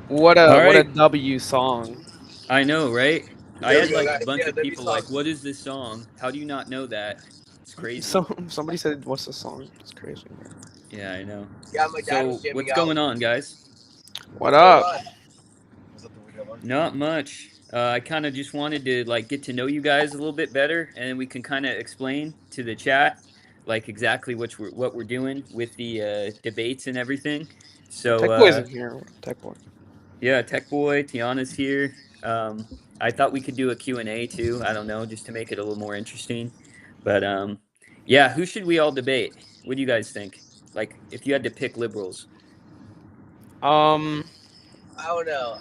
What All a right. W song. I know, right? I There we had go, like a guys. bunch Yeah, of that'd be people like, song. "What is this song? How do you not know that?" It's crazy. Somebody said, "What's the song?" It's crazy. Yeah, I know. Yeah, my dad was So, jamming what's out. going on, guys? What What's going up? on? What's up, the weekend one? Not much. I kind of just wanted to like get to know you guys a little bit better, and we can kind of explain to the chat like exactly what we're doing with the debates and everything. So Tech Boy's in here. Tech Boy. yeah, Tech Boy, Tiana's here. I thought we could do a Q&A too. I don't know, just to make it a little more interesting. But yeah, who should we all debate? What do you guys think? Like, if you had to pick liberals. Um, I don't know.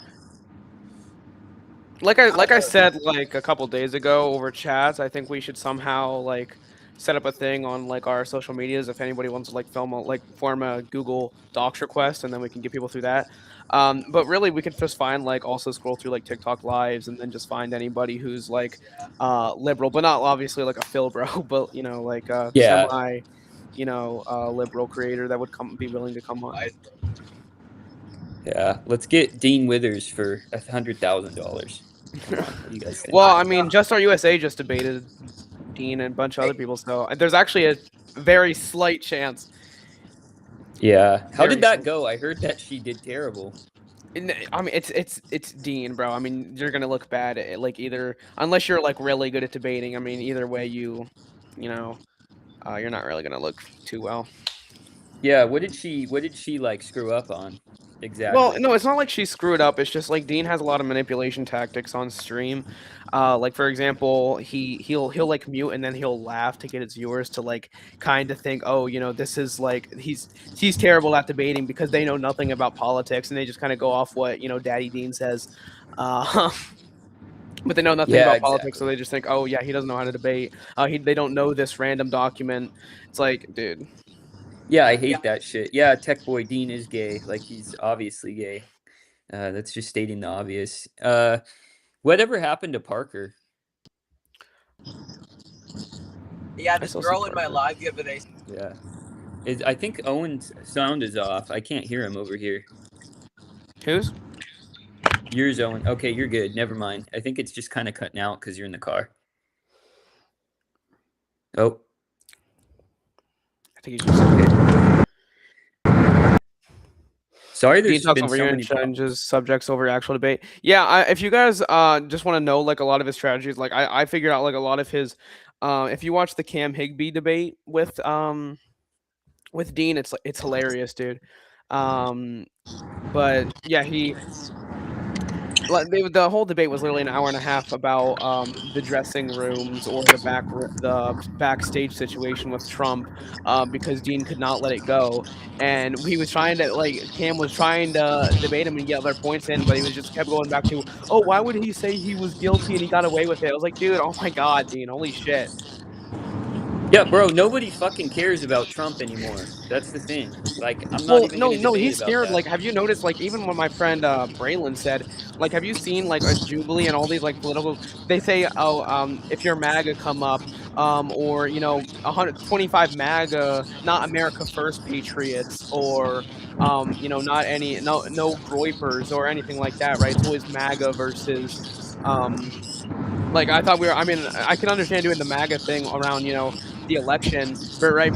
I like don't I know. said like a couple days ago over chats, I think we should somehow like set up a thing on like our social medias if anybody wants to like form a Google Docs request and then we can get people through that. But really we could just find like also scroll through like TikTok lives and then just find anybody who's like liberal, but not obviously like a Phil bro, but like a Yeah, semi liberal creator that would come be willing to come on. I, yeah. Let's get Dean Withers for $100,000. Come on, what do you guys think? Well, I I don't know. mean, Just Our USA just debated Dean and a bunch of other Hey, people, so there's actually a very slight chance. Yeah. How did Very that slight. go? I heard that she did terrible. I mean, it's Dean, bro. I mean, you're gonna look bad at like either unless you're like really good at debating. I mean, either way, you know, you're not really gonna look too well. Yeah, what did she like screw up on? Well, Exactly. no, it's not like she screwed up. It's just like Dean has a lot of manipulation tactics on stream. Like for example, he'll like mute and then he'll laugh to get his viewers to like kind of think, oh, this is like he's terrible at debating because they know nothing about politics and they just kind of go off what Daddy Dean says. Uh, but they know nothing Yeah, about politics, so exactly. they just think, oh yeah, he doesn't know how to debate. They don't know this random document. It's like, dude. Yeah, I yeah, hate that shit. Yeah, Tech Boy Dean is gay. Like he's obviously gay. That's just stating the obvious. Whatever happened to Parker? yeah. I This still see girl in my Parker. live the other day. Yeah. I think Owen's sound is off. I can't hear him over here. Who's? Yours, Owen. Okay, you're good. Never mind. I think it's just kind of cutting out because you're in the car. Oh, I think he's just sorry. Dean There's talks been over so you and many changes problems. subjects over actual debate. Yeah, if you guys just want to know like a lot of his strategies, like I figured out like a lot of his. If you watch the Cam Higby debate with Dean, it's hilarious, dude. Um, but yeah, the whole debate was literally an hour and a half about the dressing rooms or the backstage situation with Trump, because Dean could not let it go, and he was trying to like Cam was trying to debate him and get their points in, but he was just kept going back to, oh, why would he say he was guilty and he got away with it? I was like, dude, oh my god, Dean, holy shit. Yeah, bro. Nobody fucking cares about Trump anymore. That's the thing. Like, I'm not Well, even no, gonna no, debate he's about scared. that. Like, have you noticed? Like, even when my friend Braylon said, like, have you seen like a Jubilee and all these like political? They say, oh, if your MAGA come up, or 125 MAGA, not America First patriots, or not any no groypers or anything like that, right? It's always MAGA versus like I thought we were. I mean, I can understand doing the MAGA thing around the election, but right,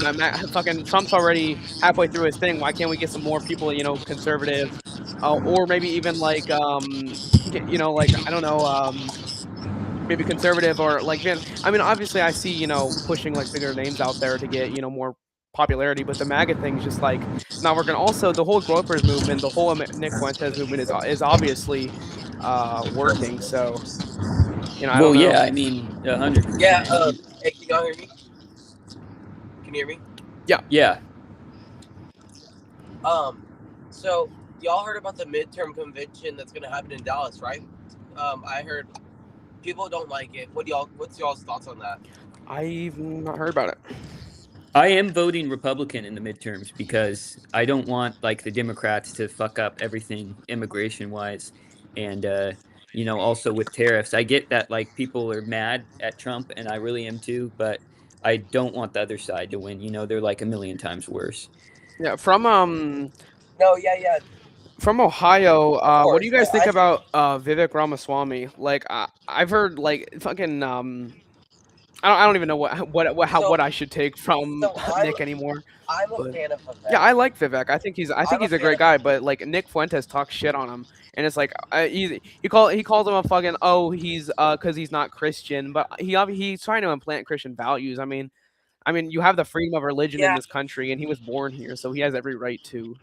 fucking Trump's already halfway through his thing. Why can't we get some more people, conservative, or maybe even like like I don't know, maybe conservative or like Van. I mean, obviously, I see pushing like bigger names out there to get more popularity, but the MAGA thing is just like not working. Also, the whole Gropers movement, the whole Nick Fuentes movement is obviously working. So I Well, don't yeah. know. I mean, 100%. Yeah. Hey, can y'all hear me? Can you hear me? Yeah. Yeah. Um, so y'all heard about the midterm convention that's gonna happen in Dallas, right? I heard people don't like it. What's y'all's thoughts on that? I've not heard about it. I am voting Republican in the midterms because I don't want like the Democrats to fuck up everything immigration wise, and also with tariffs. I get that like people are mad at Trump, and I really am too, but I don't want the other side to win. They're like a million times worse. Yeah, No, yeah, yeah. From Ohio, what do course, you guys but think I think about Vivek Ramaswamy? Like, I've heard like fucking I don't even know so. what I should take from So Nick anymore. I'm a But fan of yeah, Vivek. I like Vivek. I think I'm a he's a fan great of guy. Vivek. But like Nick Fuentes talks shit on him, and it's like he calls him a fucking he's because he's not Christian, but he's trying to implant Christian values. I mean you have the freedom of religion in Yeah, this country, and he was born here, so he has every right to.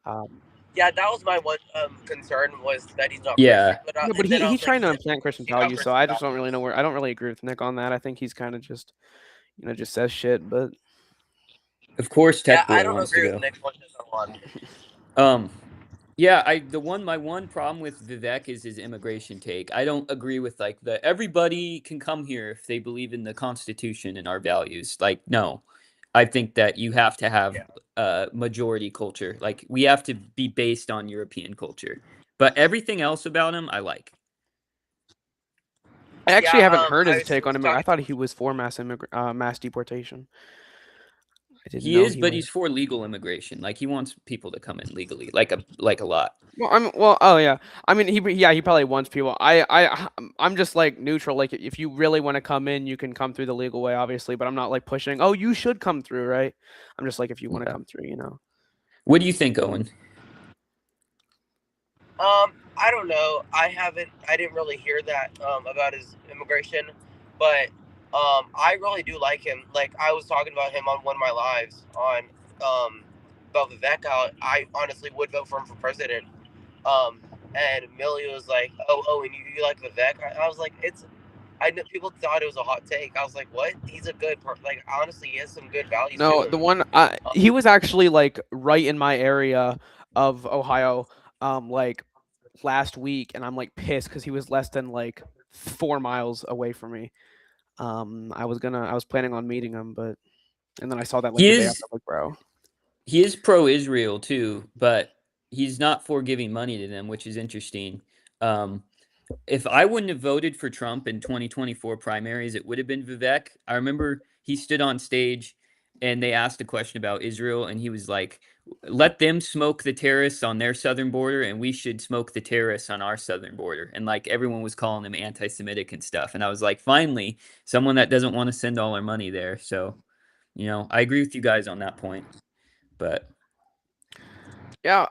Um, yeah, that was my one concern was that he's not Christian. Yeah. yeah, but And then I he's was like, trying to implant Christian he's not values, so Christian I just don't values. really know where I don't really agree with Nick on that. I think he's kind of just just says shit, but. Of course, Yeah, Tech I Boy don't wants to agree with go. Nick Fuentes on one. Yeah, my one problem with Vivek is his immigration take. I don't agree with like the everybody can come here if they believe in the Constitution and our values. Like, no. I think that you have to have Yeah. majority culture. Like, we have to be based on European culture. But everything else about him, I like. I actually Yeah, haven't heard I his was take on him. I talking. thought he was for mass deportation. I didn't He know is, he but was. he's for legal immigration. Like, he wants people to come in legally, like a lot. Oh yeah. I mean, he probably wants people. I'm just like neutral. Like, if you really want to come in, you can come through the legal way, obviously. But I'm not like pushing. Oh, you should come through, right? I'm just like, if you want to Yeah. come through. What do you think, Owen? I don't know. I didn't really hear that about his immigration, but I really do like him. Like I was talking about him on one of my lives on about Vivek. How I honestly would vote for him for president. Um, and Millie was like, "Oh, and you like Vivek?" I was like, "It's." I know people thought it was a hot take. I was like, "What? He's a good like honestly, he has some good values to No, the him." one he was actually like right in my area of Ohio, like last week, and I'm like pissed because he was less than like 4 miles away from me. I was planning on meeting him, but and then I saw that like He the day after, is like, bro. he is pro-Israel too, but he's not for giving money to them, which is interesting. Um, if I wouldn't have voted for Trump in 2024 primaries, it would have been Vivek. I remember he stood on stage and they asked a question about Israel, and he was like, let them smoke the terrorists on their southern border, and we should smoke the terrorists on our southern border. And like everyone was calling him anti Semitic and stuff. And I was like, finally, someone that doesn't want to send all our money there. So, I agree with you guys on that point. But Yeah.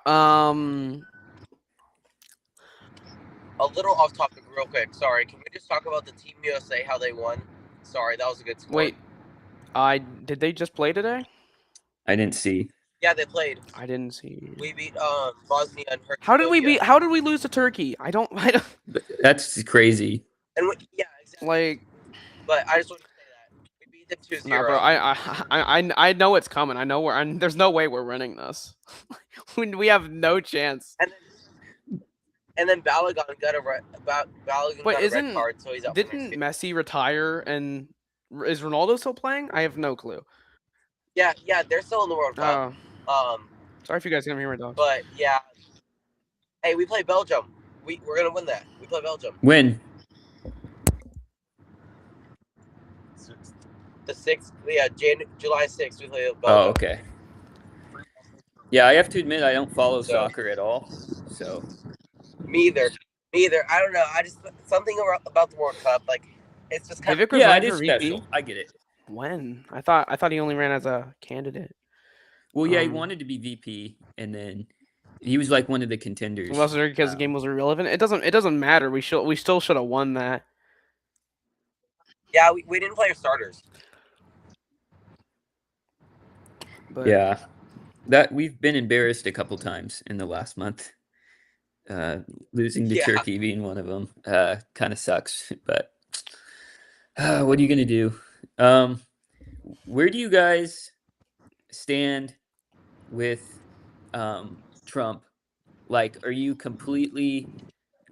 A little off topic, real quick. Sorry. Can we just talk about the Team USA how they won? Sorry, that was a good score. Wait. I did they just play today? I didn't see. Yeah, they played. I didn't see. We beat Bosnia and Herzegovina. How did we lose to Turkey? I don't That's crazy. And yeah, exactly. like. But I just want to say that we beat them 2-0. Nah, bro. I know it's coming. I know there's no way we're winning this. We have no chance. And then Balogun got a red card, so he's out. Didn't Messi retire and is Ronaldo still playing? I have no clue. Yeah, they're still in the World Cup. Sorry if you guys can hear my dogs. But yeah, hey, we play Belgium. We're gonna win that. We play Belgium. When? The 6th, yeah, July 6th. We play Belgium. Oh, okay. Yeah, I have to admit I don't follow soccer at all. So. Me either. I don't know. I just something about the World Cup, like it's just kind of it is special. I get it. When I thought he only ran as a candidate. Well, yeah, he wanted to be VP, and then he was like one of the contenders. Well, because the game was irrelevant. It doesn't matter. We still should have won that. Yeah, we didn't play our starters. But yeah, that we've been embarrassed a couple times in the last month. Losing to Turkey being one of them kind of sucks, but what are you gonna do? Where do you guys stand with Trump? Like, are you completely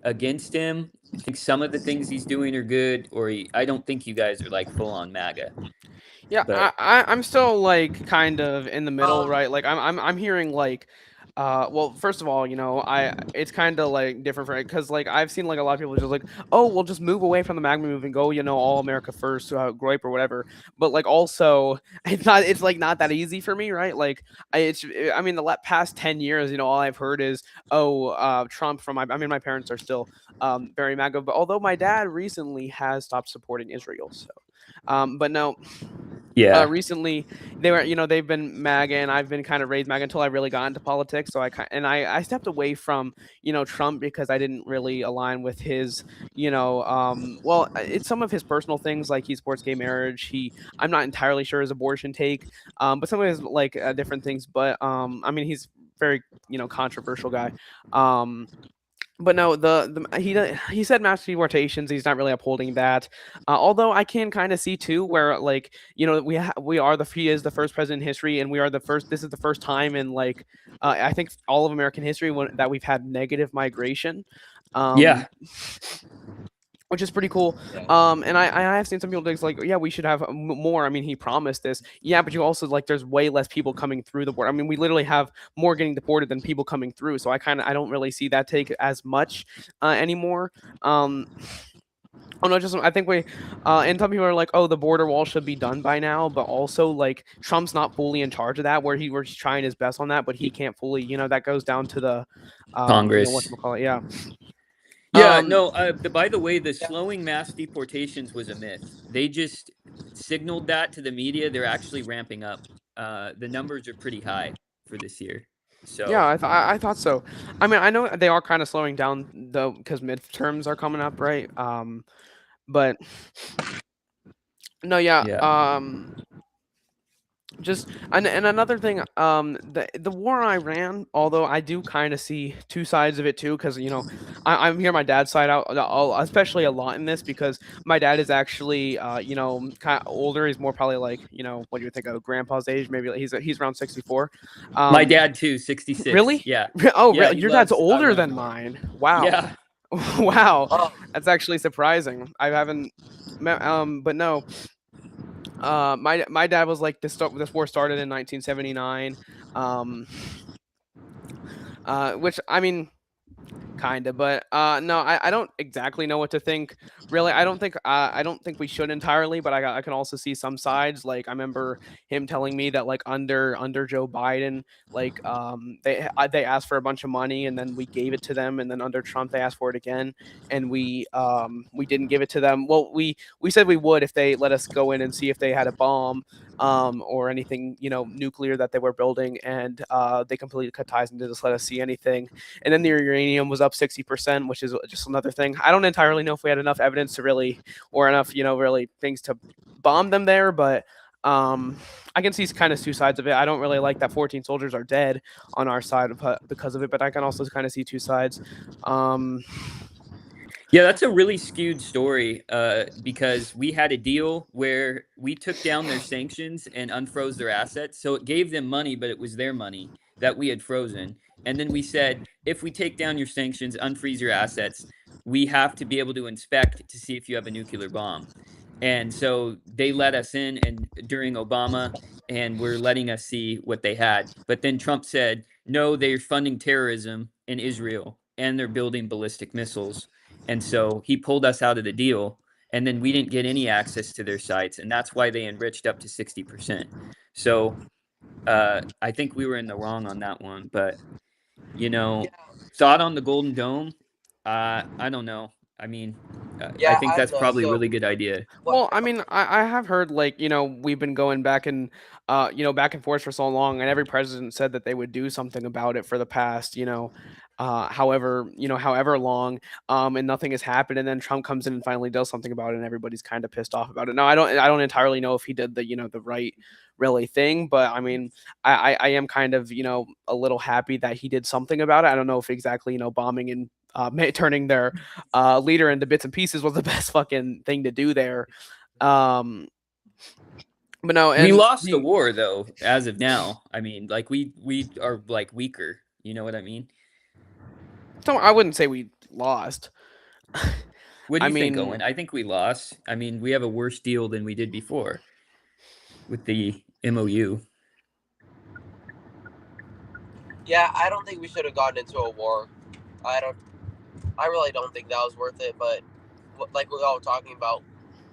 against him? You think some of the things he's doing are good, or I don't think you guys are like full on MAGA. Yeah, but I'm still like kind of in the middle, right? Like I'm hearing like Well, first of all, it's kind of like different for because like I've seen like a lot of people just like, oh, we'll just move away from the magma move and go, all America first, gripe or whatever. But like also, it's like not that easy for me, right? Like, I mean, the past 10 years, all I've heard is, oh, Trump from my parents are still very MAGA, but although my dad recently has stopped supporting Israel, so, but no, Yeah. recently they've been MAGA and I've been kind of raised MAGA until I really got into politics. So I stepped away from Trump because I didn't really align with his well, it's some of his personal things, like he supports gay marriage. I'm not entirely sure his abortion take, but some of his like different things. But I mean, he's very controversial guy. But no, he said mass deportations. He's not really upholding that. Although I can kind of see too, where like he is the first president in history, and we are the first. This is the first time in like I think all of American history that we've had negative migration. Yeah. Which is pretty cool. And I have seen some people think like, yeah, we should have more. I mean, he promised this. Yeah, but you also like, there's way less people coming through the border. I mean, we literally have more getting deported than people coming through. So I don't really see that take as much anymore. Oh no, just I think and some people are like, oh, the border wall should be done by now, but also like Trump's not fully in charge of that, where he's trying his best on that, but he can't fully. That goes down to the Congress. whatchamacallit, yeah. Yeah, no, by the way, the slowing mass deportations was a myth. They just signaled that to the media. They're actually ramping up. The numbers are pretty high for this year. So yeah, I thought so. I mean, I know they are kind of slowing down though because midterms are coming up, right? But no, yeah. yeah. Just and another thing, the war in Iran, although I do kind of see two sides of it too, because I'm hear my dad's side out, especially a lot in this, because my dad is actually kind of older. He's more probably like what do you think of grandpa's age? Maybe he's around 64. My dad too, 66. Really? Yeah. Oh, Yeah, really? he Your dad's loves older Iran than more. mine. Wow. Yeah. Wow. That's actually surprising. I haven't but no. My dad was like, this war started in 1979, which I mean, kind of, but no, I don't exactly know what to think. Really, I don't think we should entirely, but I can also see some sides. Like I remember him telling me that like under Joe Biden, like they asked for a bunch of money and then we gave it to them, and then under Trump they asked for it again and we didn't give it to them. Well, we said we would if they let us go in and see if they had a bomb or anything nuclear that they were building, and they completely cut ties and didn't just let us see anything. And then the uranium was up 60%, which is just another thing. I don't entirely know if we had enough evidence to really, or enough, really things to bomb them there, but I can see kind of two sides of it. I don't really like that 14 soldiers are dead on our side because of it, but I can also kind of see two sides. Yeah, that's a really skewed story because we had a deal where we took down their sanctions and unfroze their assets. So it gave them money, but it was their money that we had frozen. And then we said, if we take down your sanctions, unfreeze your assets, we have to be able to inspect to see if you have a nuclear bomb. And so they let us in and during Obama, and were letting us see what they had. But then Trump said, no, they're funding terrorism in Israel and they're building ballistic missiles. And so he pulled us out of the deal, and then we didn't get any access to their sites, and that's why they enriched up to 60%. So I think we were in the wrong on that one, but thought on the Golden Dome, I don't know. I mean, I think that's probably a really good idea. Well, I mean, I have heard like we've been going back and back and forth for so long, and every president said that they would do something about it for the past however long, and nothing has happened, and then Trump comes in and finally does something about it, and everybody's kind of pissed off about it. Now, I don't entirely know if he did the right really thing, but I mean, I am kind of a little happy that he did something about it. I don't know if exactly bombing and turning their leader into bits and pieces was the best fucking thing to do there. But no, and we lost the war though. As of now, I mean, like we are like weaker. You know what I mean? So I wouldn't say we lost. What do you think, Owen? I think we lost. I mean, we have a worse deal than we did before with the MOU. Yeah, I don't think we should have gotten into a war. I don't. I really don't think that was worth it. But like we all were talking about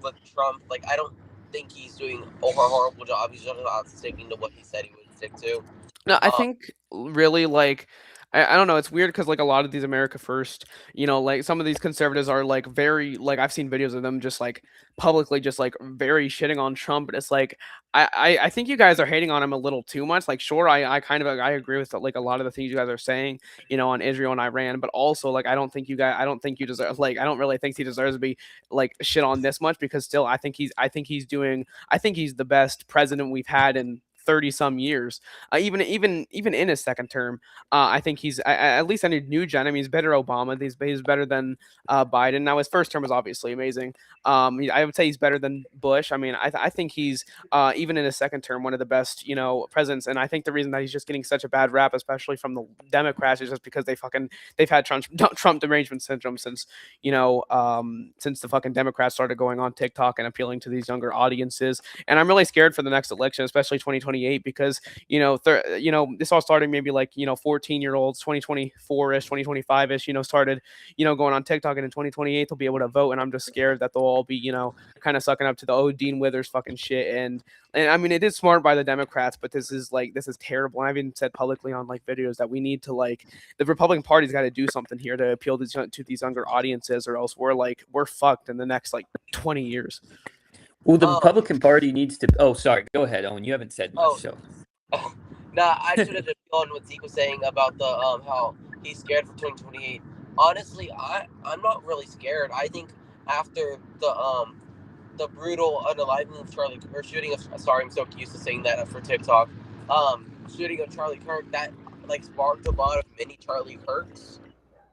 with Trump, like I don't think he's doing a horrible job. He's just not sticking to what he said he would stick to. No, I Um, think really like I don't know. It's weird because like a lot of these America First, like some of these conservatives are like very like I've seen videos of them just like publicly just like very shitting on Trump, but it's like I think you guys are hating on him a little too much. Like, sure, I kind of I agree with like a lot of the things you guys are saying, on Israel and Iran, but also like I don't think you deserve like I don't really think he deserves to be like shit on this much because still I think he's the best president we've had in 30 some years, even in his second term. I think he's at least under new gen. I mean, he's better Obama. He's better than Biden. Now his first term was obviously amazing. I would say he's better than Bush. I mean, I think he's even in his second term one of the best presidents. And I think the reason that he's just getting such a bad rap, especially from the Democrats, is just because they've had Trump derangement syndrome since the fucking Democrats started going on TikTok and appealing to these younger audiences. And I'm really scared for the next election, especially 2028, because this all started maybe like 14-year-olds, 2024ish, 2025ish, started going on TikTok, and in 2028 they'll be able to vote, and I'm just scared that they'll all be kind of sucking up to the Dean Withers fucking shit. And I mean, it is smart by the Democrats, but this is terrible. And I've even said publicly on like videos that we need to the Republican Party's got to do something here to appeal to these younger audiences, or else we're fucked in the next 20 years. Well, the Republican Party needs to. Oh, sorry. Go ahead, Owen. You haven't said much. So. Nah, I should have just gone what Zeke was saying about the how he's scared for 2028. Honestly, I'm not really scared. I think after the brutal unaliving of Charlie or shooting of sorry, I'm so used to saying that for TikTok. Shooting of Charlie Kirk, that sparked a lot of mini Charlie Kirks.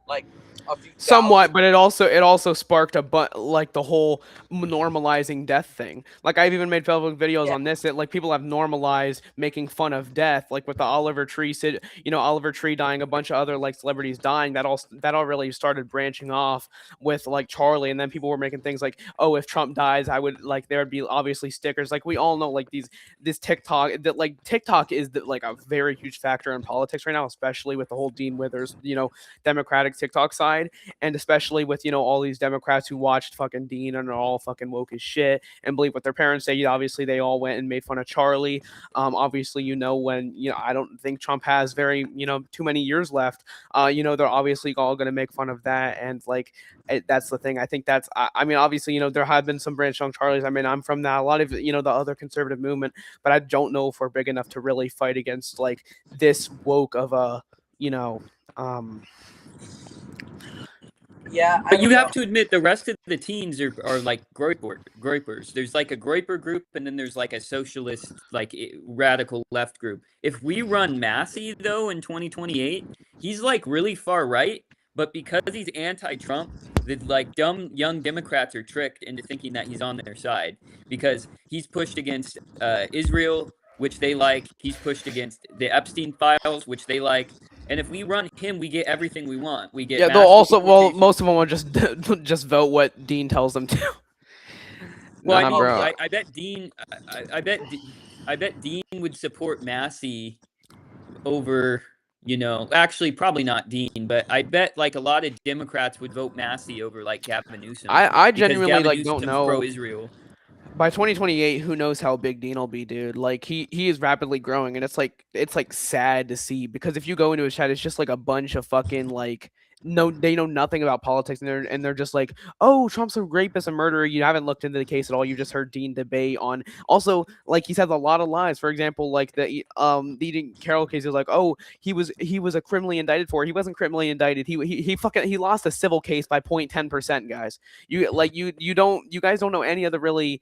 Like a few somewhat, but it also sparked the whole normalizing death thing. Like, I've even made public videos on this that people have normalized making fun of death, like with the Oliver Tree Oliver Tree dying, a bunch of other celebrities dying. That all really started branching off with Charlie, and then people were making things like, oh, if Trump dies, I would there would be obviously stickers. Like, we all know this TikTok that TikTok is a very huge factor in politics right now, especially with the whole Dean Withers Democratic TikTok side, and especially with all these Democrats who watched fucking Dean and are all fucking woke as shit and believe what their parents say. Obviously, they all went and made fun of Charlie. Obviously, when I don't think Trump has very too many years left. They're obviously all going to make fun of that, and that's the thing. I think that's. I mean, obviously, there have been some branch on Charlies. I mean, I'm from that. A lot of the other conservative movement, but I don't know if we're big enough to really fight against this woke of a Yeah, but you have to admit the rest of the teens are like groypers. There's a groyper group, and then there's a socialist, radical left group. If we run Massey though in 2028, he's really far right, but because he's anti-Trump, the dumb young Democrats are tricked into thinking that he's on their side because he's pushed against Israel, which they like. He's pushed against the Epstein files, which they like. And if we run him, we get everything we want. We get they'll also most of them will just vote what Dean tells them to. Well, I mean, I bet Dean. I bet Dean would support Massey over. Actually, probably not Dean, but I bet a lot of Democrats would vote Massey over Gavin Newsom. I genuinely don't know. Pro-Israel. By 2028, who knows how big Dean will be, dude? He is rapidly growing, and it's sad to see, because if you go into his chat, it's just a bunch of fucking they know nothing about politics, and they're just oh, Trump's a rapist and murderer. You haven't looked into the case at all. You just heard Dean debate on. Also, he says a lot of lies. For example, the Eating Carroll case is oh, he was a criminally indicted for. He wasn't criminally indicted. He lost a civil case by 0.10%, guys. You guys don't know any of the really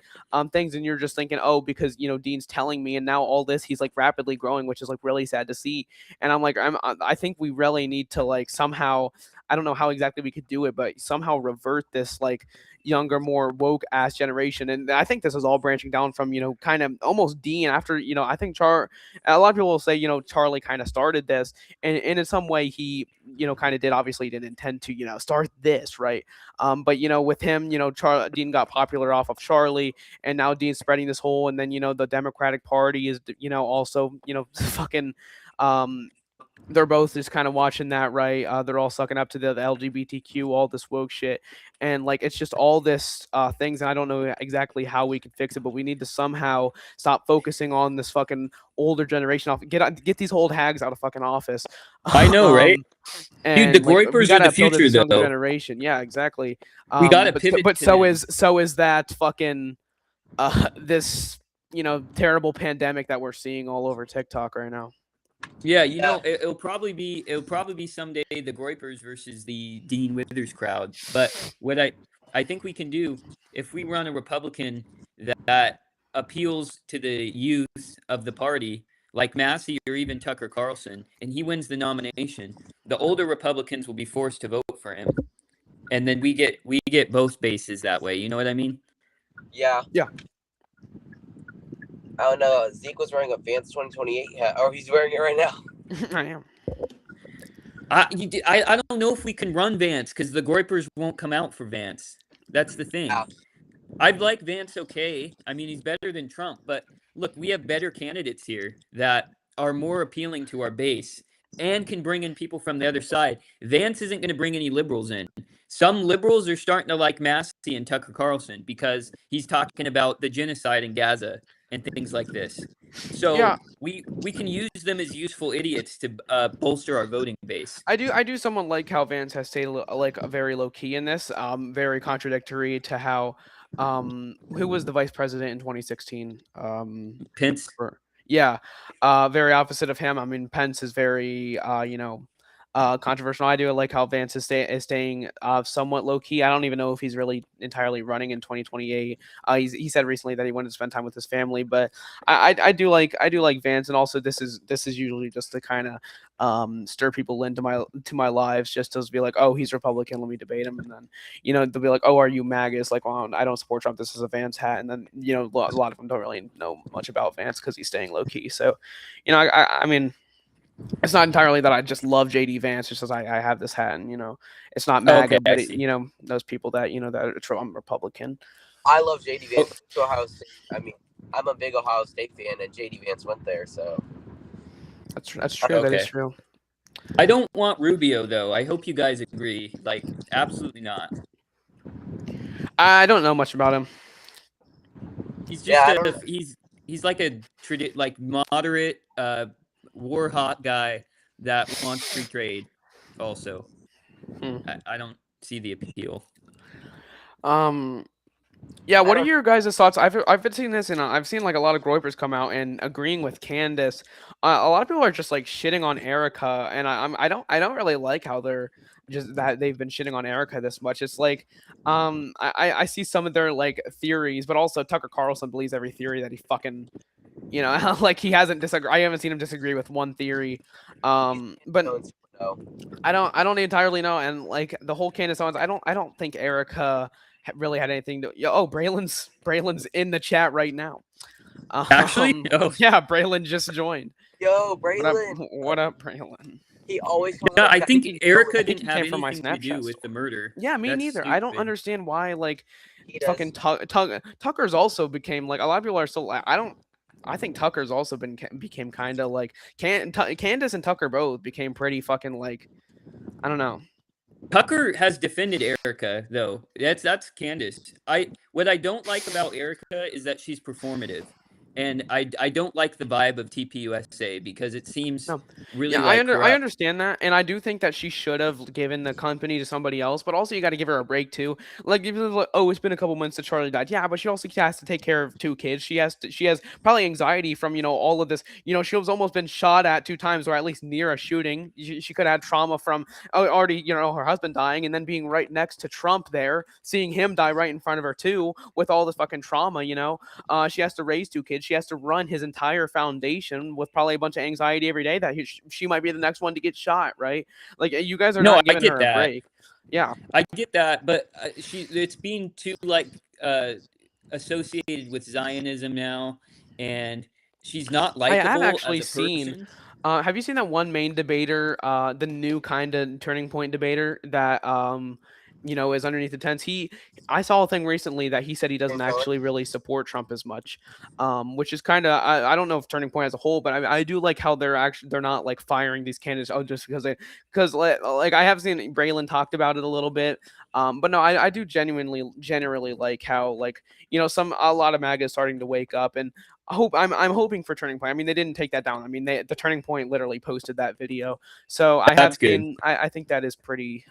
things, and you're just thinking, oh, because Dean's telling me, and now all this, he's rapidly growing, which is really sad to see. And I think we really need to somehow, I don't know how exactly we could do it, but somehow revert this younger, more woke ass generation. And I think this is all branching down from kind of almost Dean after I think a lot of people will say Charlie kind of started this, and in some way he kind of did. Obviously, he didn't intend to start this, right? But with him, Dean got popular off of Charlie, and now Dean's spreading this whole, and then the Democratic Party is also fucking they're both just kind of watching that, right? They're all sucking up to the LGBTQ, all this woke shit, and like it's just all this things, and I don't know exactly how we can fix it, but we need to somehow stop focusing on this fucking older generation. Off, get these old hags out of fucking office. I know, right? Dude, the And like we Groypers are gotta the appeal to future, this younger though. generation. Yeah, exactly. We got to But pivot but to them. so is that fucking this terrible pandemic that we're seeing all over TikTok right now. Yeah, it'll probably be someday the Groypers versus the Dean Withers crowd. But what I think we can do, if we run a Republican that appeals to the youth of the party, like Massey or even Tucker Carlson, and he wins the nomination, the older Republicans will be forced to vote for him, and then we get both bases that way. You know what I mean? Yeah. Yeah. I don't know. Zeke was wearing a Vance 2028 hat, or he's wearing it right now. I am. I don't know if we can run Vance because the Groypers won't come out for Vance. That's the thing. Yeah. I'd like Vance okay. I mean, he's better than Trump, but look, we have better candidates here that are more appealing to our base and can bring in people from the other side. Vance isn't going to bring any liberals in. Some liberals are starting to like Massey and Tucker Carlson because he's talking about the genocide in Gaza and things like this. So Yeah. we can use them as useful idiots to bolster our voting base. I do somewhat like how Vance has stayed like a very low key in this. Very contradictory to how who was the vice president in 2016? Pence. Yeah, very opposite of him. I mean, Pence is very controversial. I do like how Vance is staying somewhat low key. I don't even know if he's really entirely running in 2028. He said recently that he wanted to spend time with his family, but I do like Vance, and also this is usually just to kind of stir people into my lives, just to be like, oh, he's Republican, let me debate him, and then they'll be like, oh, are you MAGA? It's like, well, I don't support Trump. This is a Vance hat, and then a lot of them don't really know much about Vance because he's staying low key. So, I mean. It's not entirely that I just love JD Vance, just as I have this hat, and it's not MAGA, Okay, but those people that that are Trump Republican. I love JD Vance. Ohio State. I mean, I'm a big Ohio State fan, and JD Vance went there, so That's true. Okay. That is true. I don't want Rubio though. I hope you guys agree. Like, absolutely not. I don't know much about him. He's just he's like a moderate war hot guy that wants free trade. Also, I don't see the appeal. Yeah, what are your guys' thoughts? I've been seeing this, and I've seen like a lot of Groypers come out and agreeing with Candace. A lot of people are just like shitting on Erica, and I don't really like how they're just that they've been shitting on Erica this much. It's like I see some of their like theories, but also Tucker Carlson believes every theory that he fucking like he hasn't disagree. I haven't seen him disagree with one theory. But I don't entirely know, and like the whole Candace Owens, I don't think Erica really had anything to. Oh, Braylon's in the chat right now. Actually, yeah, Braylon just joined. Yo, Braylon. What up, Braylon? He always. Yeah, I think Erica didn't have from my anything to do with the murder. Yeah, me That's neither. stupid. I don't understand why. Like, He fucking Tucker's also became like a lot of people are still. I think Tucker's also became kind of like Candace and Tucker both became pretty fucking like, I don't know. Tucker has defended Erica though. That's Candace. What I don't like about Erica is that she's performative. And I don't like the vibe of TPUSA because it seems really. Yeah, like I understand that, and I do think that she should have given the company to somebody else. But also, you got to give her a break too. Like, oh, it's been a couple months since Charlie died. Yeah, but she also has to take care of 2 kids. She has probably anxiety from all of this. She was almost been shot at 2 times, or at least near a shooting. She could have had trauma from already her husband dying, and then being right next to Trump there, seeing him die right in front of her too, with all this fucking trauma. She has to raise 2 kids. She has to run his entire foundation with probably a bunch of anxiety every day that she might be the next one to get shot, right? Like, you guys are not giving her a break. Yeah, I get that, but it's being too associated with Zionism now, and she's not likable. I have actually as a person. seen. Have you seen that one main debater, the new kind of turning point debater that is underneath the tents. I saw a thing recently that he said he doesn't actually really support Trump as much, which is kind of, I don't know if Turning Point as a whole, but I do like how they're not like firing these candidates just because like I have seen Braylon talked about it a little bit, but no, I do generally like how, like, a lot of MAGA is starting to wake up, and I'm hoping for Turning Point. I mean, they didn't take that down. I mean, the Turning Point literally posted that video, so That's good. I think that is pretty.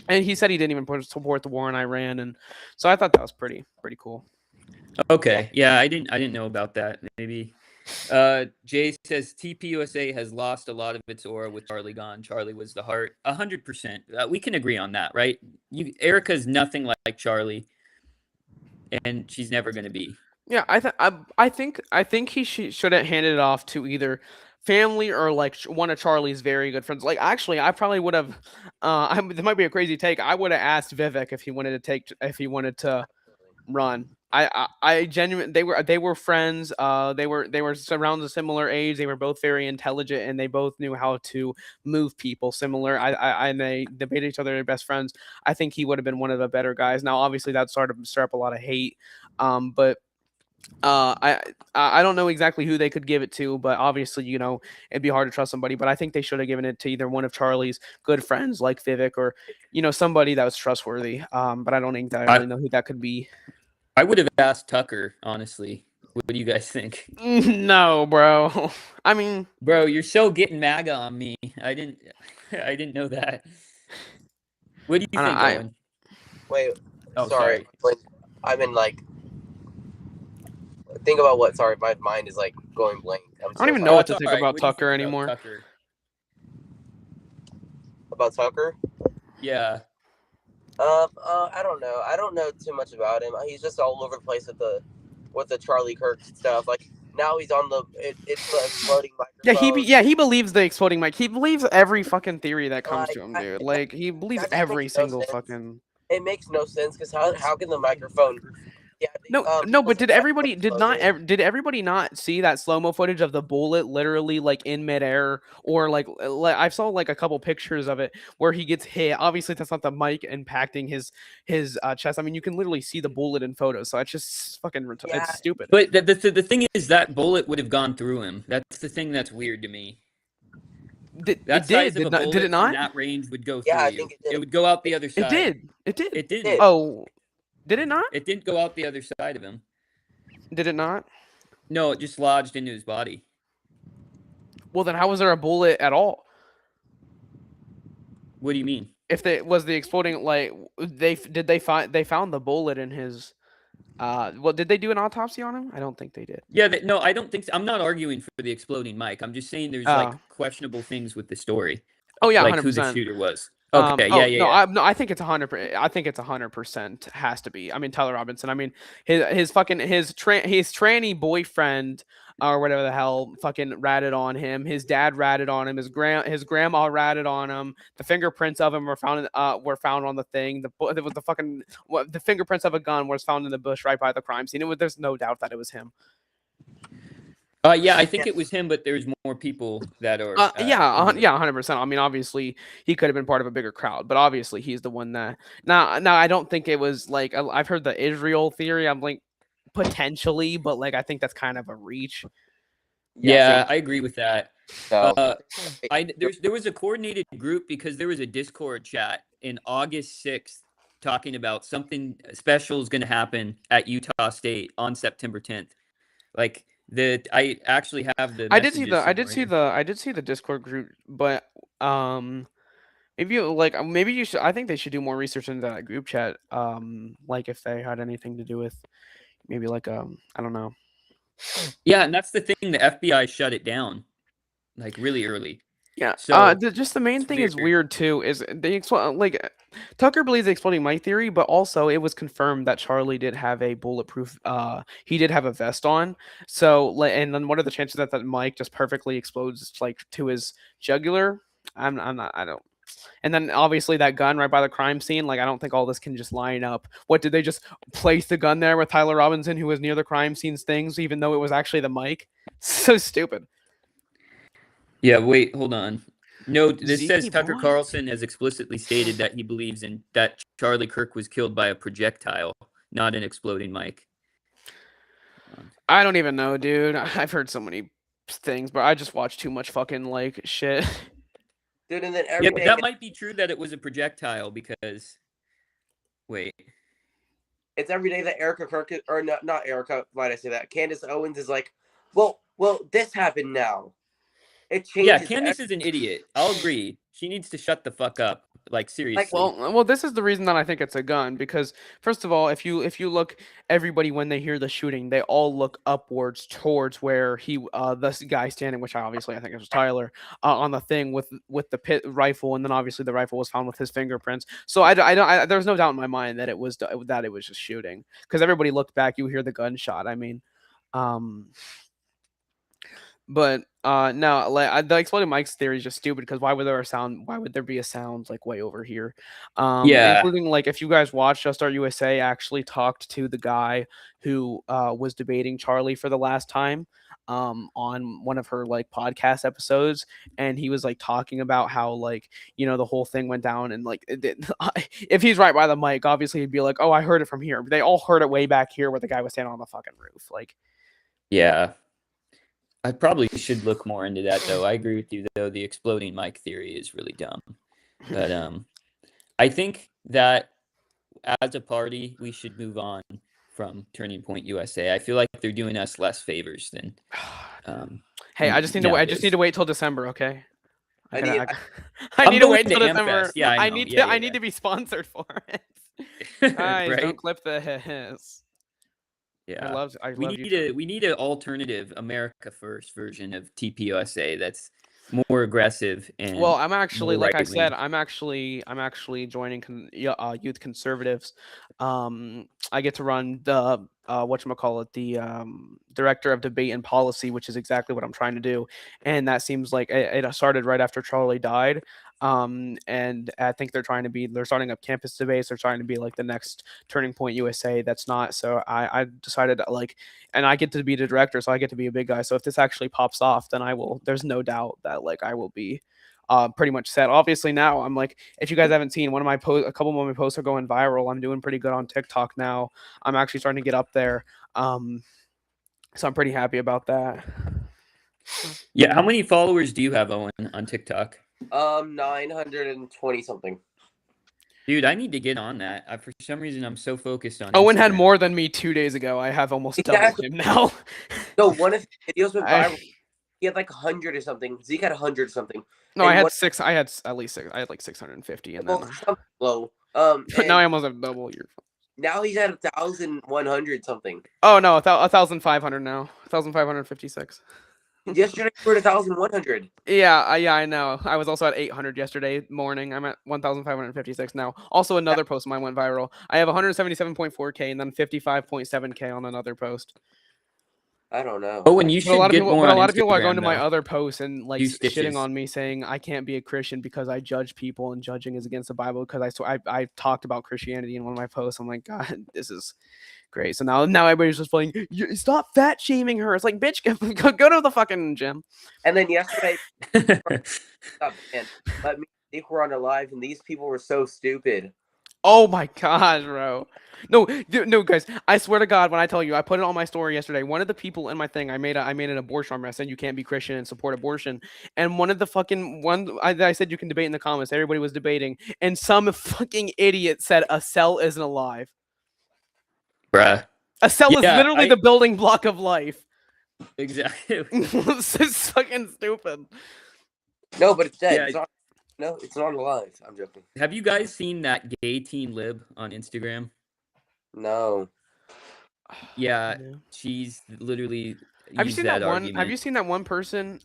And he said he didn't even support the war in Iran, and so I thought that was pretty cool. Okay, yeah, I didn't know about that. Maybe. Jay says TPUSA has lost a lot of its aura with Charlie gone. Charlie was the heart. 100%. We can agree on that, right? Erica's nothing like Charlie, and she's never going to be. Yeah, I think he shouldn't hand it off to either family or like one of Charlie's very good friends. Like, actually, I probably would have. This might be a crazy take. I would have asked Vivek if he wanted to run. I genuinely, they were friends. They were around a similar age. They were both very intelligent, and they both knew how to move people similar. And they debated each other. Their best friends. I think he would have been one of the better guys. Now, obviously, that started to stir up a lot of hate. But I don't know exactly who they could give it to, but obviously, it'd be hard to trust somebody. But I think they should have given it to either one of Charlie's good friends, like Vivek, or somebody that was trustworthy. But I don't think that I really know who that could be. I would have asked Tucker, honestly. What do you guys think? No, bro. I mean, bro, you're so getting MAGA on me. I didn't know that. What do you think, Owen? Wait, sorry. I'm in like. Think about what? Sorry, my mind is like going blank. I don't even know what to think about Tucker anymore. About Tucker? Yeah. I don't know. I don't know too much about him. He's just all over the place with the Charlie Kirk stuff. Like, now he's on it's the exploding microphone. Yeah, he believes the exploding mic. He believes every fucking theory that comes to him, dude. Like, he believes every single fucking. It makes no sense because how can the microphone? Yeah, no, but did everybody not see that slow-mo footage of the bullet literally like in midair, or like I saw like a couple pictures of it where he gets hit. Obviously, that's not the mic impacting his chest. I mean, you can literally see the bullet in photos, so it's just fucking it's stupid. But the thing is, that bullet would have gone through him. That's the thing that's weird to me. Did it not? That range would go through I you. think it did. It would go out the other side. It did. It did. Oh. Did it not? It didn't go out the other side of him. Did it not? No, it just lodged into his body. Well, then how was there a bullet at all? What do you mean? If was the exploding, like, they found the bullet in his. Well, did they do an autopsy on him? I don't think they did. Yeah, no, I don't think so. I'm not arguing for the exploding mic. I'm just saying there's like questionable things with the story. Oh yeah, like 100%. Who the shooter was. Okay, yeah. No, I think it's 100%. I think it's 100% has to be. I mean, Tyler Robinson. I mean, his tranny boyfriend or whatever the hell fucking ratted on him. His dad ratted on him. His grandma ratted on him. The fingerprints of him were found on the thing. The fingerprints of a gun was found in the bush right by the crime scene. There's no doubt that it was him. Yeah, I think it was him, but there's more people that are. 100%. I mean, obviously, he could have been part of a bigger crowd, but obviously, he's the one that. Now, I don't think it was like I've heard the Israel theory. I'm like potentially, but like I think that's kind of a reach. Yeah, I agree with that. There was a coordinated group because there was a Discord chat in August 6th talking about something special is going to happen at Utah State on September 10th. Like. I actually have the. I did see the Discord group, but if you like, maybe you should. I think they should do more research into that group chat. Like if they had anything to do with maybe like I don't know. Yeah, and that's the thing. The FBI shut it down, like really early. Yeah. So just the main thing is weird too. Is they like Tucker believes the exploding mic theory, but also it was confirmed that Charlie did have a bulletproof. He did have a vest on. So and then what are the chances that mic just perfectly explodes like to his jugular? I'm not. I don't. And then obviously that gun right by the crime scene. Like I don't think all this can just line up. What did they just place the gun there with Tyler Robinson, who was near the crime scene's things, even though it was actually the mic? So stupid. Yeah, wait, hold on. No, this says Zeke, Tucker boy. Carlson has explicitly stated that he believes in that Charlie Kirk was killed by a projectile, not an exploding mic. I don't even know, dude. I've heard so many things, but I just watch too much fucking like shit. Dude, and then Yeah, every but day, that might be true that it was a projectile because. Wait. it's every day that Erica Kirk or not Erica, why did I say that? Candace Owens is like, well, this happened now. It Yeah, changes. Candace is an idiot. I'll agree. She needs to shut the fuck up. Like seriously. Well, this is the reason that I think it's a gun because first of all, if you look, everybody when they hear the shooting, they all look upwards towards where this guy standing, which I think it was Tyler, on the thing with the pit rifle, and then obviously the rifle was found with his fingerprints. So there's no doubt in my mind that it was just shooting because everybody looked back. You hear the gunshot. I mean, but no, like the exploding mics theory is just stupid because why would there a sound? Why would there be a sound like way over here? Yeah. Including like if you guys watched Just Our USA actually talked to the guy who was debating Charlie for the last time on one of her like podcast episodes, and he was like talking about how like the whole thing went down and like if he's right by the mic, obviously he'd be like, oh, I heard it from here. But they all heard it way back here where the guy was standing on the fucking roof, like. Yeah. I probably should look more into that though. I agree with you though. The exploding mic theory is really dumb. But I think that as a party, we should move on from Turning Point USA. I feel like they're doing us less favors than. Hey, I just need to wait till December, okay? I need to wait till December. Yeah, I need to be sponsored for it. Guys, right? don't clip this. Yeah, we need an alternative America First version of TPUSA that's more aggressive and well, I'm actually like I said, right-wing. I'm actually joining Youth Conservatives. I get to run the whatchamacallit, the director of debate and policy, which is exactly what I'm trying to do, and that seems like it started right after Charlie died. And I think they're starting up campus debates. They're trying to be like the next Turning Point USA. That's not. So I decided and I get to be the director, so I get to be a big guy. So if this actually pops off, then there's no doubt that like I will be pretty much set. Obviously now I'm like, if you guys haven't seen one of my posts, a couple of my posts are going viral. I'm doing pretty good on TikTok now. I'm actually starting to get up there. So I'm pretty happy about that. Yeah, how many followers do you have, Owen, on TikTok? 920 something. Dude, I need to get on that. For some reason, I'm so focused on Owen Instagram. had more than me 2 days ago. I have almost double him now. No, one of his videos went viral. He had like 100 or something. Zeke had 100 or something. No, I had 6. I had at least 6. I had like 650, and then low. but now I almost have double your. Now he's at 1,100 something. Oh no, 1,500 now. 1,556. Yesterday we were at 1,100. Yeah, I know. I was also at 800 yesterday morning. I'm at 1,556 now. Also, another post of mine went viral. I have 177.4K and then 55.7K on another post. I don't know. Oh, and you should get more. But a lot of Instagram, people are going to my other posts and like shitting on me, saying I can't be a Christian because I judge people and judging is against the Bible. Because I talked about Christianity in one of my posts. I'm like, God, this is great. So now everybody's just playing. Stop fat shaming her. It's like, bitch, go to the fucking gym. And then yesterday, let me think we're on a live, and these people were so stupid. Oh my God, bro. No, guys. I swear to God, when I tell you, I put it on my story yesterday. One of the people in my thing, I made an abortion argument. I said you can't be Christian and support abortion. And one of the fucking I said you can debate in the comments. Everybody was debating, and some fucking idiot said a cell isn't alive. Bruh. A cell is literally the building block of life. Exactly. This is fucking stupid. No, but it's dead. Yeah. It's not alive. I'm joking. Have you guys seen that gay teen lib on Instagram? No. Yeah, she's literally. Have you seen that one? Argument. Have you seen that one person?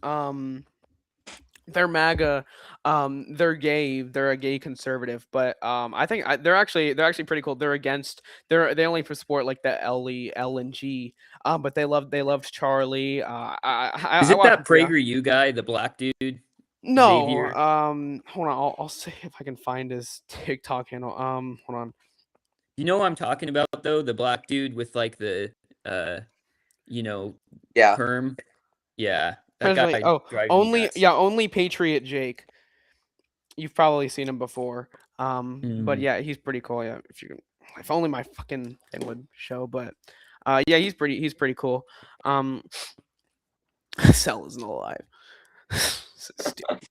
They're MAGA. They're gay. They're a gay conservative, but I think they're actually pretty cool. They're against. They only support like the L and G. But they loved Charlie. Is it that PragerU guy, the black dude? No. Xavier? Hold on. I'll see if I can find his TikTok handle. Hold on. You know what I'm talking about though? The black dude with like the perm. Yeah. That guy only Patriot Jake. You've probably seen him before. But Mm. yeah, he's pretty cool. Yeah, if only my fucking thing would show. But yeah, he's pretty cool. Cell isn't alive. So stupid.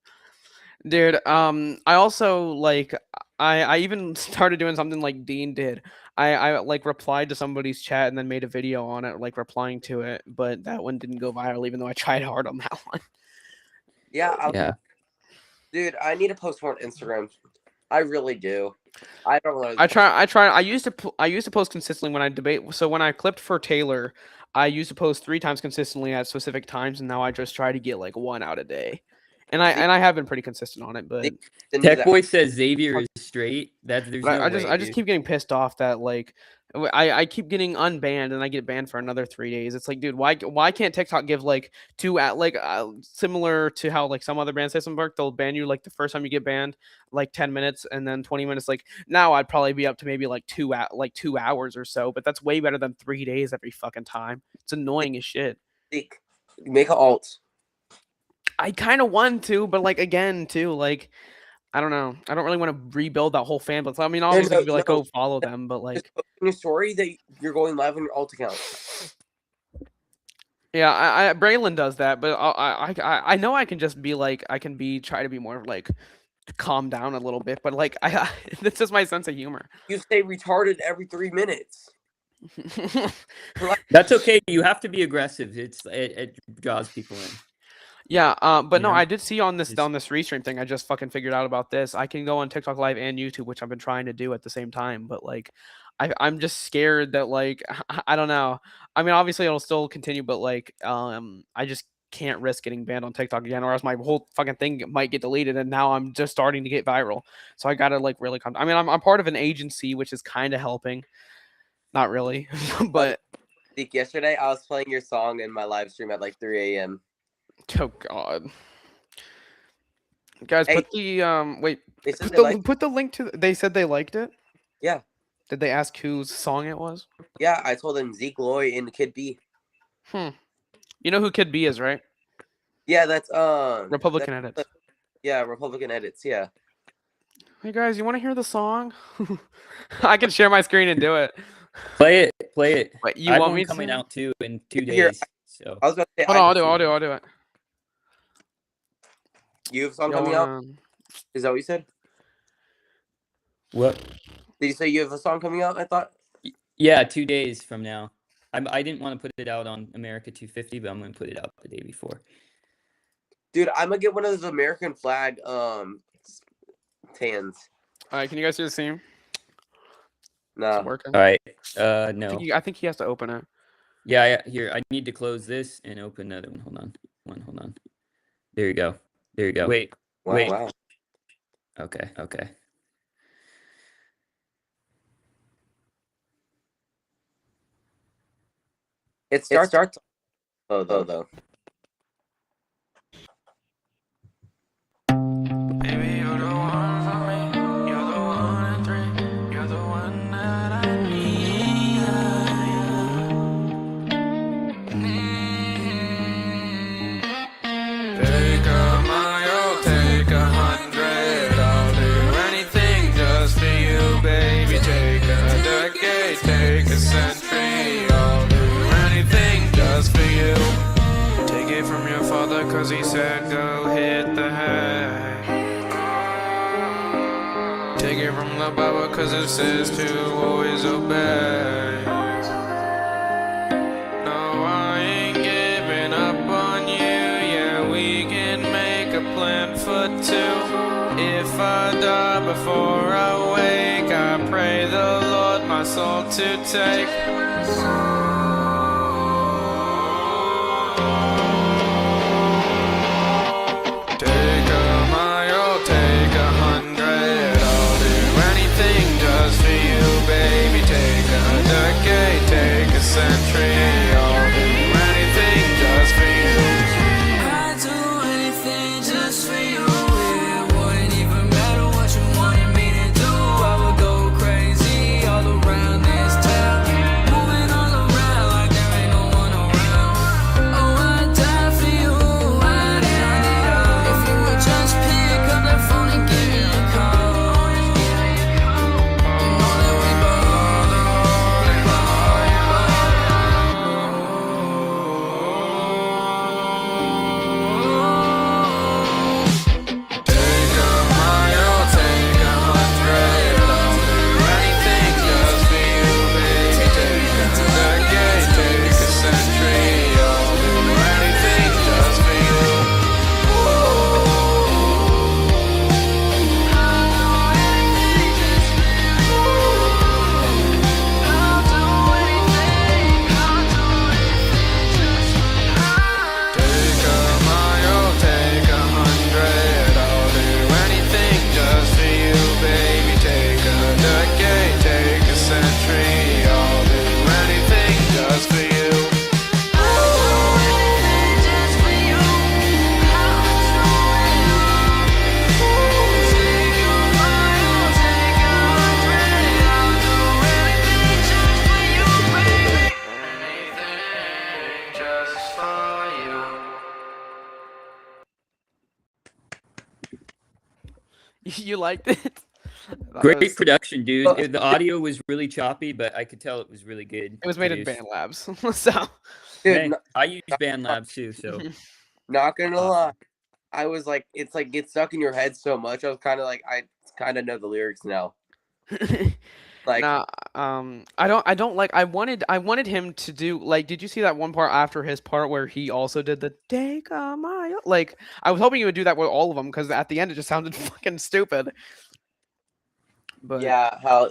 Dude, I also like I even started doing something like Dean did. I like replied to somebody's chat and then made a video on it, like replying to it, but that one didn't go viral, even though I tried hard on that one. Yeah. Dude, I need to post more on Instagram. I really do. I don't know. I used to post consistently when I debate. So when I clipped for Taylor, I used to post 3 times consistently at specific times, and now I just try to get like one out a day. And I have been pretty consistent on it, but Tech Boy says Xavier is straight. There's no I way, just dude. keep getting pissed off that like I keep getting unbanned and I get banned for another 3 days. It's like, dude, why can't TikTok give like two at like similar to how like some other ban system work? They'll ban you like the first time you get banned, like 10 minutes, and then 20 minutes. Like now, I'd probably be up to maybe like 2 hours or so, but that's way better than 3 days every fucking time. It's annoying as shit. Make an alt. I kind of want to, but like again, too, like I don't know. I don't really want to rebuild that whole fan base. I mean, obviously, you'd be like, go follow them, but like, in your story that you're going live on your alt account. Yeah, Braylon does that, but I know I can just be like try to be more like calm down a little bit, but like that's just my sense of humor. You say retarded every 3 minutes. That's okay. You have to be aggressive. It draws people in. Yeah, but no, I did see on this restream thing. I just fucking figured out about this. I can go on TikTok Live and YouTube, which I've been trying to do at the same time. But like, I'm just scared that like I don't know. I mean, obviously it'll still continue, but like, I just can't risk getting banned on TikTok again, or else my whole fucking thing might get deleted. And now I'm just starting to get viral, so I gotta like really come. I mean, I'm part of an agency, which is kind of helping. Not really, but. Yesterday I was playing your song in my live stream at like 3 a.m. Oh God, guys! Hey, put the wait. Put the link to. They said they liked it. Yeah. Did they ask whose song it was? Yeah, I told them Zeke Loy and Kid B. You know who Kid B is, right? Yeah, that's Republican Edits. Yeah, Republican Edits. Yeah. Hey guys, you want to hear the song? I can share my screen and do it. Play it. Wait, you want me coming to? out too in 2 days. So I was about to say, Hold on, I'll do it. You have a song coming out? Is that what you said? What? Did you say you have a song coming out? I thought. Yeah, 2 days from now. I didn't want to put it out on America 250, but I'm gonna put it out the day before. Dude, I'm gonna get one of those American flag tans. All right, can you guys see the scene? No. Working. All right. No. I think he has to open it. Yeah. Here, I need to close this and open another one. Hold on. There you go. Wait. Wow. Okay. It starts. Oh, though. Baby, you're the one for me. You're the one in three. You're the one that I need. Take a mile, take 100. I'll do anything just for you, baby. Take a decade, take a century. I'll do anything just for you. Take it from your father, cause he said go hit the hay. Take it from the Bible, cause it says to always obey. No, I ain't giving up on you. Yeah, we can make a plan for two. If I die before I wake, I pray the Lord my soul to take. Century, I'll do anything just for you. I'd do anything just for you. It wouldn't even matter what you wanted me to do. I would go crazy all around this town, moving all around. You liked it? I thought Great it was, production, dude. Oh, The audio was really choppy, but I could tell it was really good. it was made in produced. Band Labs, so. dude, Hey, I use Band Labs too, so not gonna awesome. lie. I was like, it's like gets stuck in your head so much. I was kind of like, I kind of know the lyrics now. Like, Nah, I don't like. I wanted him to do like. Did you see that one part after his part where he also did the "Take a mile"? Like, I was hoping he would do that with all of them because at the end it just sounded fucking stupid. But yeah, how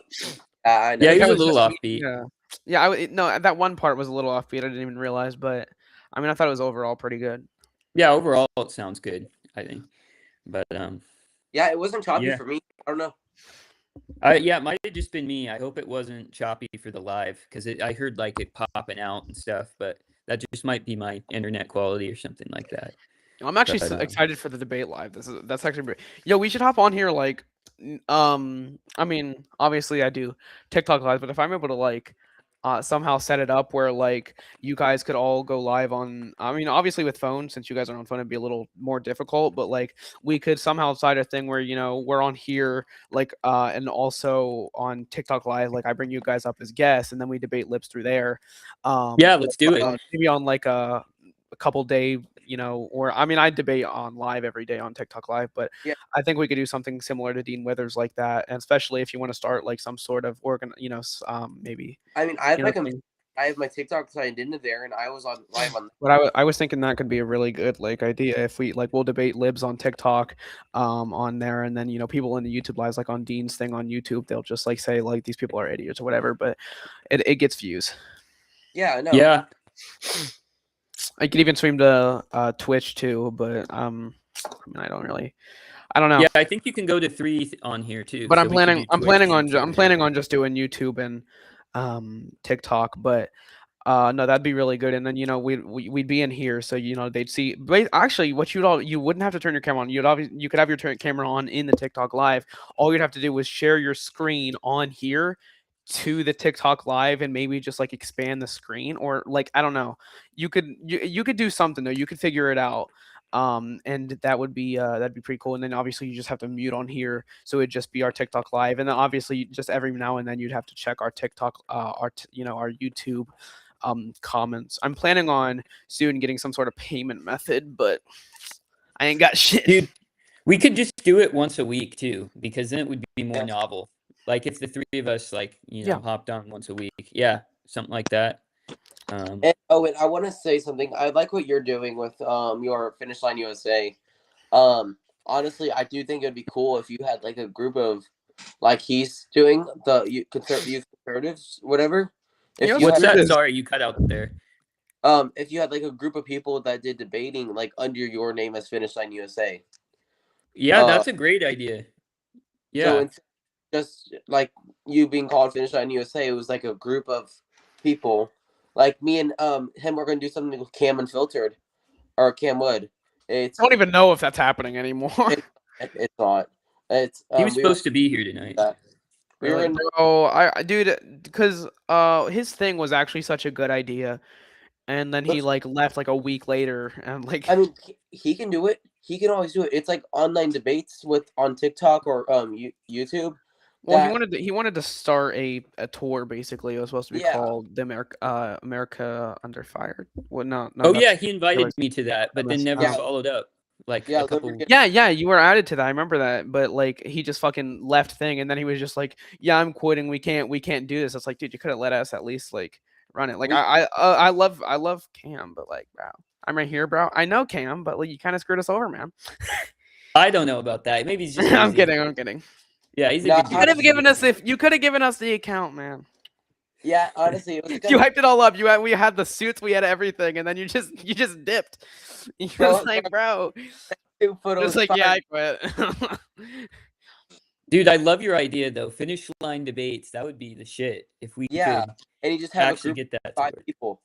I know. Yeah, like he I was a was little just offbeat. yeah. No, that one part was a little offbeat. I didn't even realize, but I mean, I thought it was overall pretty good. Yeah, overall it sounds good, I think. But Yeah, it wasn't choppy yeah. for me. I don't know. Yeah, it might have just been me. I hope it wasn't choppy for the live because I heard like it popping out and stuff, but that just might be my internet quality or something like that. I'm actually But excited for the debate live. That's actually yo. We should hop on here like, I mean, obviously I do TikTok live, but if I'm able to like, somehow set it up where like you guys could all go live on. I mean, obviously with phones, since you guys are on phone, it'd be a little more difficult. But like we could somehow decide a thing where we're on here like, and also on TikTok live. Like I bring you guys up as guests, and then we debate lips through there. yeah, let's do it. Maybe on like a couple day, or I mean, I debate on live every day on TikTok live, but Yeah, I think we could do something similar to Dean Withers like that, and especially if you want to start like some sort of maybe I mean, I have like thing. I have my TikTok signed into there, and I was on live on. But I was thinking that could be a really good like idea if we like we'll debate libs on TikTok, on there, and then people in the YouTube lives like on Dean's thing on YouTube, they'll just like say like these people are idiots or whatever, but it gets views. Yeah, I know. Yeah, I could even stream to Twitch too, but I mean, I don't know. yeah. I think you can go to 3 on here too. But so we could do I'm Twitch planning and on I'm Twitter. planning on just doing YouTube and TikTok, but no, that'd be really good. And then we'd be in here, so they'd see. But actually, what you wouldn't have to turn your camera on. You could have your camera on in the TikTok live. All you'd have to do was share your screen on here to the TikTok live and maybe just like expand the screen, or like I don't know. You could do something though. You could figure it out. And that'd be pretty cool. And then obviously you just have to mute on here, so it'd just be our TikTok live. And then obviously just every now and then you'd have to check our TikTok, our YouTube comments. I'm planning on soon getting some sort of payment method, but I ain't got shit. Dude, we could just do it once a week too, because then it would be more Yeah. novel. Like if the 3 of us like Yeah. hopped on once a week, yeah, something like that. And Owen, I want to say something. I like what you're doing with your Finish Line USA. Honestly, I do think it'd be cool if you had like a group of, like he's doing the youth conservatives, whatever. You know If you What's had, that? Sorry, you cut out there. if you had like a group of people that did debating like under your name as Finish Line USA. Yeah, that's a great idea. Yeah. So it's just like you being called Finish Line USA, it was like a group of people. Like me and him, we're gonna do something with Cam Unfiltered or Cam Wood. I don't even know if that's happening anymore. It's not. It's He was supposed to be here tonight. we were in. Bro, dude, because his thing was actually such a good idea, and then he like left like a week later, and like I mean, he can do it. He can always do it. It's like online debates on TikTok or YouTube. well, he wanted to start a tour basically. It was supposed to be Yeah. called the America Under Fire. Well, no, Oh that's- yeah, he invited me to that, but then never Yeah. followed up. Like Yeah, a couple. Yeah, you were added to that. I remember that, but like he just fucking left thing, and then he was just like, "Yeah, I'm quitting. We can't do this." It's like, dude, you could have let us at least like run it. Like I love Cam, but like, bro, I'm right here, bro. I know Cam, but like you kind of screwed us over, man. I don't know about that. Maybe he's just. I'm lazy. kidding. Yeah, he's a No, good You dude. could have given us the account, man. Yeah, honestly, it was You hyped it all up. We had the suits, we had everything, and then you just dipped. You was like, bro, just like, yeah, I quit. Dude, I love your idea though. Finish line debates. That would be the shit if we could and you just have actually a group get that. of 5 people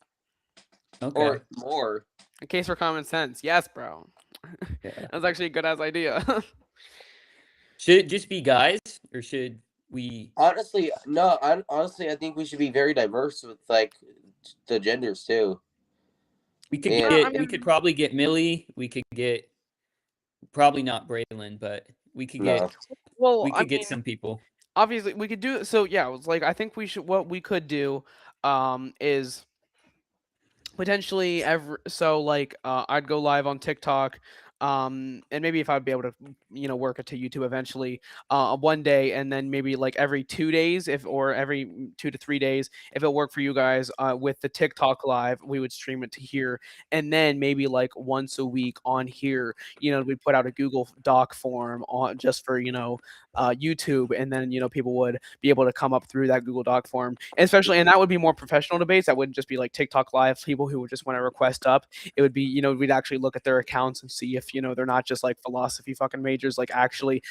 Okay. or more. A case for common sense, yes, bro. Yeah. That's actually a good ass idea. Should it just be guys, or should we? Honestly, no. I think we should be very diverse with like the genders too. We could Yeah, we could probably get Millie. We could get probably not Braylon, but we could get No. Well, we I could get mean, some people. obviously we could do so. Yeah, it was like I think we should. What we could do, is potentially every so like I'd go live on TikTok, and maybe if I'd be able to work it to YouTube eventually, one day, and then maybe like every 2 days, if or every 2 to 3 days, if it'll work for you guys, with the TikTok live, we would stream it to here, and then maybe like once a week on here, we put out a Google Doc form on just for YouTube, and then people would be able to come up through that Google Doc form, and that would be more professional debates. That wouldn't just be like TikTok live people who would just want to request up. It would be we'd actually look at their accounts and see if they're not just like philosophy fucking majors, like actually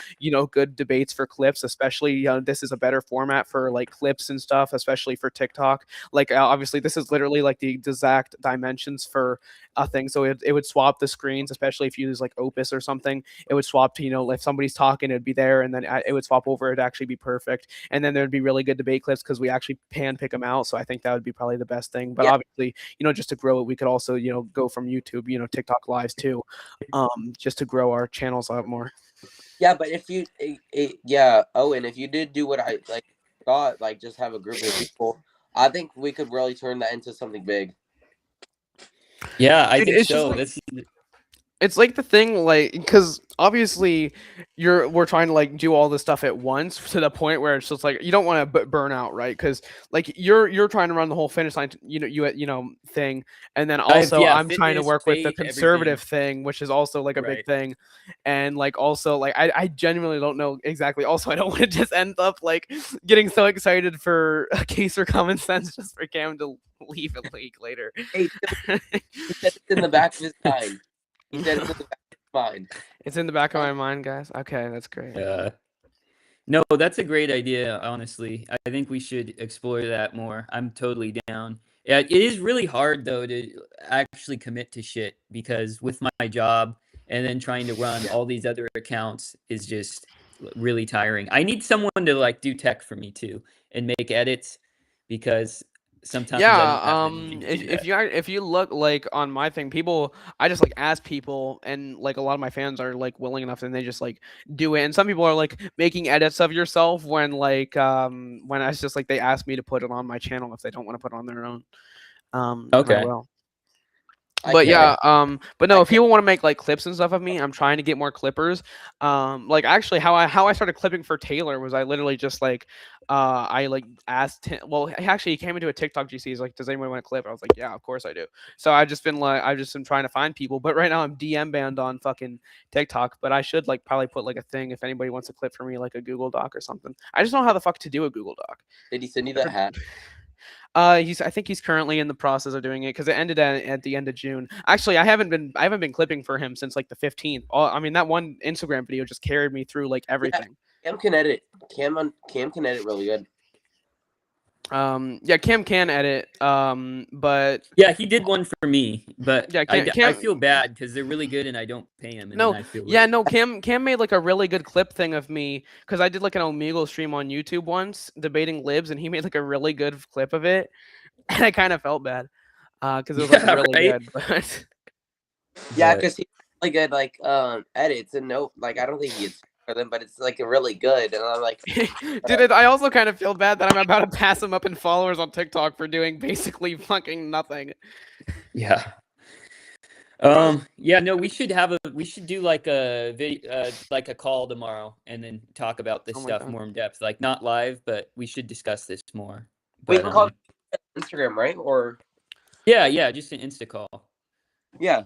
good debates for clips. Especially this is a better format for like clips and stuff, especially for TikTok. Like obviously this is literally like the exact dimensions for a thing, so it would swap the screens, especially if you use like Opus or something. It would swap to if somebody's talking, it'd be there, and then it would swap over. It'd actually be perfect, and then there'd be really good debate clips because we actually pan pick them out. So I think that would be probably the best thing. But Yeah. obviously, just to grow it, we could also go from YouTube, TikTok lives too, just to grow our channels out more. Yeah, but if you, yeah, Owen, if you did do what I like thought, like just have a group of people, I think we could really turn that into something big. Yeah, I Dude, think it's just so. like- It's like the thing, like, because obviously we're trying to like do all this stuff at once to the point where it's just like you don't want to burn out, right? Because like you're trying to run the whole finish line, thing, and then also I'm trying to fitness, work with the faith, conservative everything. thing, which is also like a big Right. thing, and like also like I genuinely don't know exactly. Also, I don't want to just end up like getting so excited for a case or common sense just for Cam to leave a week later. Hey, he said it's in the back of his mind. He said it's in the back of his mind. It's in the back of my mind, guys. Okay, that's great. No, that's a great idea, honestly. I think we should explore that more. I'm totally down. Yeah, it is really hard though to actually commit to shit because with my job and then trying to run all these other accounts is just really tiring. I need someone to like do tech for me too and make edits because sometimes I don't have the energy to do that. if you look like on my thing, I just like ask people, and like a lot of my fans are like willing enough, and they just like do it. And some people are like making edits of yourself when when I just like they ask me to put it on my channel if they don't want to put it on their own. And I Okay. will. I But can't. yeah, but no, if people want to make like clips and stuff of me, I'm trying to get more clippers. Like actually how I started clipping for Taylor was I literally just like I like asked him. Well, he came into a TikTok GC. He's like, "Does anyone want a clip?" I was like, "Yeah, of course I do." So I've just been trying to find people. But right now I'm DM banned on fucking TikTok. But I should like probably put like a thing if anybody wants a clip for me, like a Google Doc or something. I just don't know how the fuck to do a Google Doc. Did he send you that hat? I think he's currently in the process of doing it because it ended at the end of June. Actually, I haven't been clipping for him since like the 15th. I mean, that one Instagram video just carried me through like everything. Cam can edit. Cam can edit really good. Yeah, Cam can edit. But yeah, he did one for me, but yeah, I feel bad because they're really good and I don't pay him. And no, then I feel yeah, really no. Cam made like a really good clip thing of me because I did like an Omegle stream on YouTube once debating libs, and he made like a really good clip of it, and I kind of felt bad because it was like really right? good. But Yeah, because he's really good like edits and like I don't think he gets for them, but it's like really good. And I'm like, dude, I also kind of feel bad that I'm about to pass him up in followers on TikTok for doing basically fucking nothing. Yeah. Yeah, no, we should do like a video, like a call tomorrow and then talk about this stuff more in depth. Like not live, but we should discuss this more. We can call Instagram, right? Or yeah, just an Insta call. Yeah.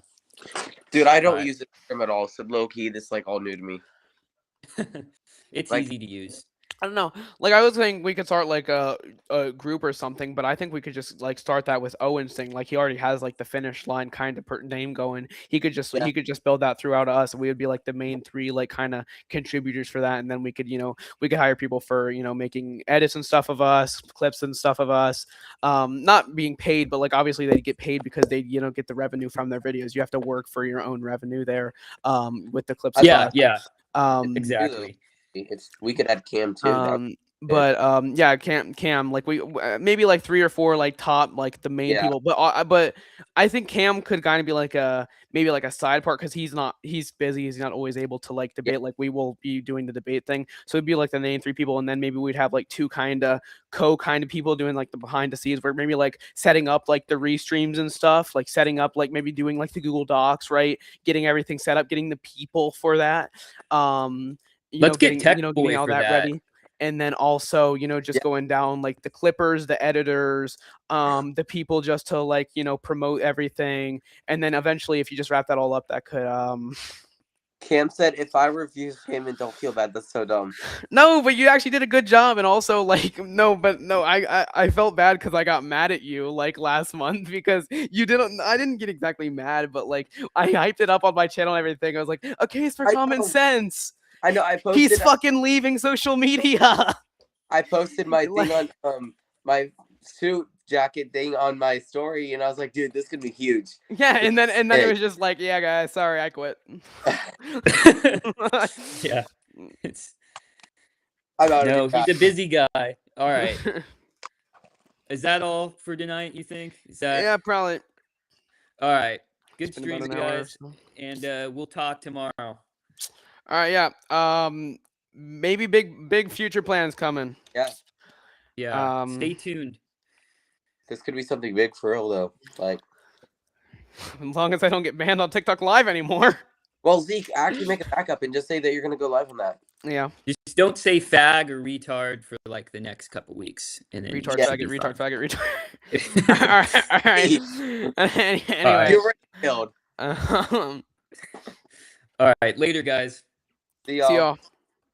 Dude, I don't use Instagram at all, so low key this like all new to me. It's like, easy to use. I don't know. Like I was saying, we could start like a group or something, but I think we could just like start that with Owen's thing. Like he already has like the finish line kind of name going. He could just build that throughout us. We would be like the main three like kind of contributors for that, and then we could hire people for making edits and stuff of us, clips and stuff of us. Not being paid, but like obviously they get paid because they get the revenue from their videos. You have to work for your own revenue there. With the clips. Yeah. Exactly. We could add Cam too. But yeah, Cam, like maybe like 3 or 4 like top like the main Yeah. people. But I think Cam could kind of be like maybe like a side part because he's busy. He's not always able to like debate. Like we will be doing the debate thing, so it'd be like the main 3 people, and then maybe we'd have like 2 kind of people doing like the behind the scenes, where maybe like setting up like the restreams and stuff, like setting up like maybe doing like the Google Docs, right? Getting everything set up, getting the people for that. Let's get Tech getting Boy all for that that. ready. And then also, just going down like the clippers, the editors, the people just to like, promote everything. And then eventually, if you just wrap that all up, that could Cam said, "If I review him and don't feel bad, that's so dumb." No, but you actually did a good job. And also like, I felt bad because I got mad at you like last month because I didn't get exactly mad, but like I hyped it up on my channel and everything. I was like, a case for common sense. I know. I posted. He's fucking leaving social media. I posted my thing on my suit jacket thing on my story, and I was like, "Dude, this could be huge." Yeah, and then it was just like, yeah, guys, sorry, I quit. Yeah, it's I'm out no, of here. he's a busy guy. All right, is that all for tonight? You think? Is that? Yeah, probably. All right, good It's been about stream, an hour or guys, so. and we'll talk tomorrow. All right, yeah. Maybe big future plans coming. Yeah. Yeah. Stay tuned. This could be something big for real, though. Like, as long as I don't get banned on TikTok Live anymore. Well, Zeke, actually make a backup and just say that you're gonna go live on that. Yeah. Just don't say fag or retard for like the next couple weeks, and then retard, retard, faggot, retard. All right. Anyway, You're killed. All right, later, guys. See y'all.